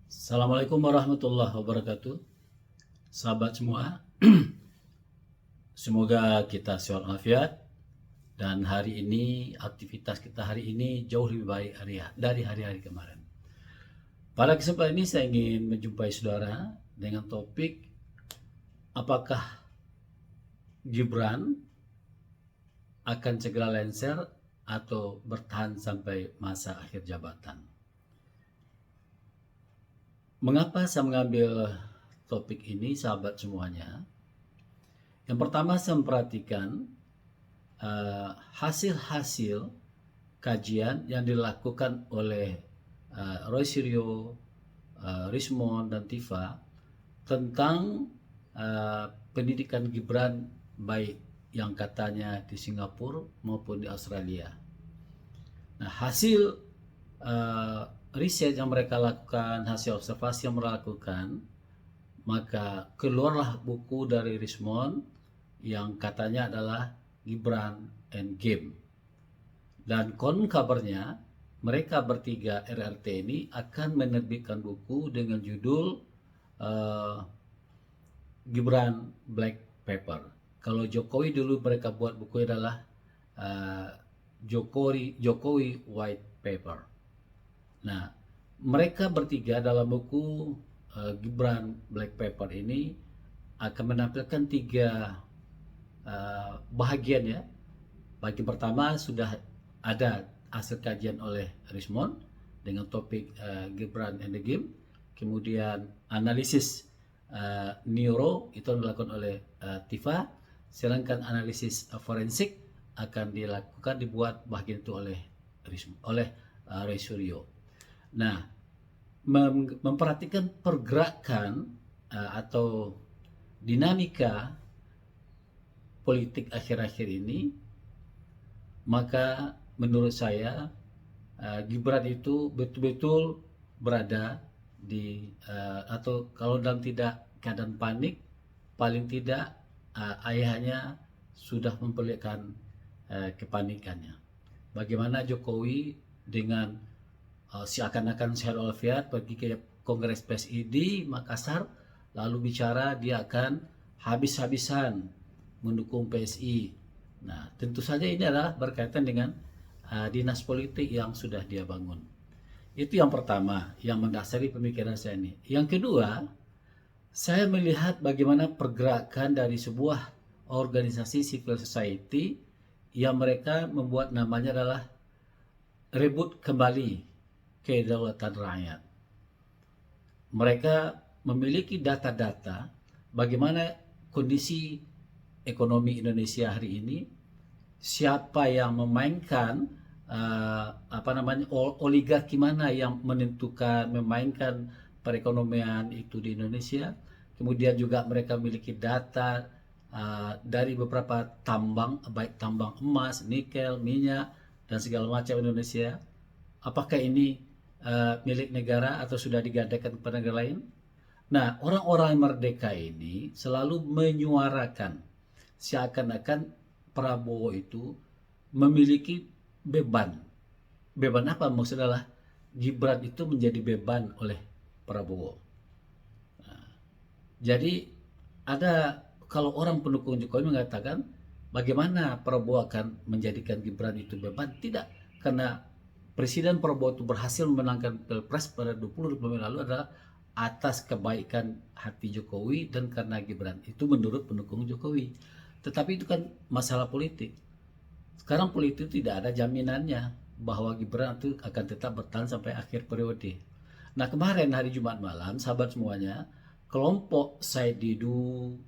Assalamualaikum warahmatullahi wabarakatuh. Sahabat semua, semoga kita sehat walafiat dan hari ini aktivitas kita hari ini jauh lebih baik dari hari-hari kemarin. Pada kesempatan ini saya ingin menjumpai saudara dengan topik apakah Gibran akan segera lengser atau bertahan sampai masa akhir jabatan. Mengapa saya mengambil topik ini, sahabat semuanya? Yang pertama, saya memperhatikan hasil-hasil kajian yang dilakukan oleh Roy Suryo, Rismond, dan Tifa tentang pendidikan Gibran baik yang katanya di Singapura maupun di Australia. Nah, hasil riset yang mereka lakukan, hasil observasi yang mereka lakukan, maka keluarlah buku dari Rismond yang katanya adalah Gibran and Game. Dan konon kabarnya mereka bertiga RRT ini akan menerbitkan buku dengan judul Gibran Black Paper. Kalau Jokowi dulu mereka buat buku adalah Jokowi White Paper. Nah, mereka bertiga dalam buku Gibran Black Paper ini akan menampilkan tiga bahagian ya. Bagian pertama sudah ada hasil kajian oleh Rismond dengan topik Gibran and the Game. Kemudian analisis neuro itu dilakukan oleh Tifa. Sedangkan analisis forensik akan dibuat bagian itu oleh Roy Suryo. Nah, memperhatikan pergerakan atau dinamika politik akhir-akhir ini, maka menurut saya Gibran itu betul-betul berada di atau kalau dalam tidak keadaan panik, paling tidak ayahnya sudah memperlihatkan kepanikannya. Bagaimana Jokowi dengan seakan-akan sehat walafiat pergi ke Kongres PSI di Makassar, lalu bicara dia akan habis-habisan mendukung PSI. Nah, tentu saja ini adalah berkaitan dengan dinas politik yang sudah dia bangun. Itu yang pertama yang mendasari pemikiran saya ini. Yang kedua, saya melihat bagaimana pergerakan dari sebuah organisasi civil society yang mereka membuat namanya adalah rebut kembali kedaulatan rakyat. Mereka memiliki data-data bagaimana kondisi ekonomi Indonesia hari ini, siapa yang memainkan oligarki mana yang memainkan perekonomian itu di Indonesia. Kemudian juga mereka memiliki data dari beberapa tambang, baik tambang emas, nikel, minyak, dan segala macam Indonesia. Apakah ini milik negara atau sudah digadaikan kepada negara lain? Nah, orang-orang merdeka ini selalu menyuarakan seakan-akan Prabowo itu memiliki beban. Beban apa? Maksudnya adalah Gibran itu menjadi beban oleh Prabowo. Nah, jadi ada kalau orang pendukung Jokowi mengatakan bagaimana Prabowo akan menjadikan Gibran itu beban? Tidak, karena Presiden Prabowo itu berhasil memenangkan Pilpres pada 2025 lalu adalah atas kebaikan hati Jokowi dan karena Gibran. Itu menurut pendukung Jokowi. Tetapi itu kan masalah politik. Sekarang politik tidak ada jaminannya bahwa Gibran itu akan tetap bertahan sampai akhir periode. Nah, kemarin hari Jumat malam, sahabat semuanya, kelompok Said Didu,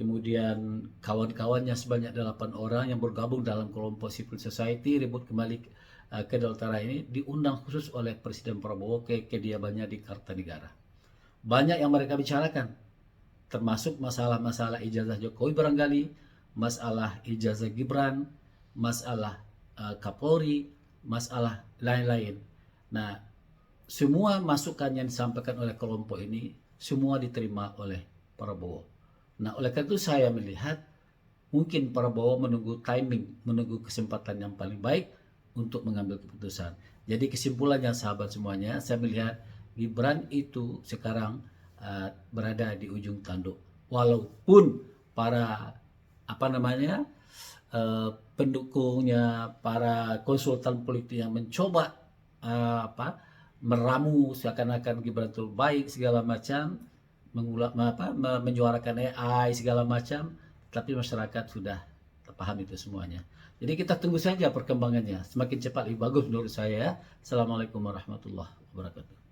kemudian kawan-kawannya sebanyak 8 orang yang bergabung dalam kelompok civil society rebut kembali kedaulatan ini diundang khusus oleh Presiden Prabowo ke kediamannya di Kartanegara. Banyak yang mereka bicarakan, termasuk masalah-masalah ijazah Jokowi barangkali, masalah ijazah Gibran, masalah Kapolri, masalah lain-lain. Nah, semua masukan yang disampaikan oleh kelompok ini semua diterima oleh Prabowo. Nah, oleh karena itu saya melihat mungkin Prabowo menunggu timing, menunggu kesempatan yang paling baik untuk mengambil keputusan. Jadi kesimpulannya sahabat semuanya, saya melihat Gibran itu sekarang berada di ujung tanduk. Walaupun para apa namanya pendukungnya, para konsultan politik yang mencoba apa meramu seakan-akan Gibran itu baik segala macam, menyuarakan AI segala macam, tapi masyarakat sudah paham itu semuanya. Jadi kita tunggu saja perkembangannya. Semakin cepat lebih bagus menurut saya. Assalamualaikum warahmatullahi wabarakatuh.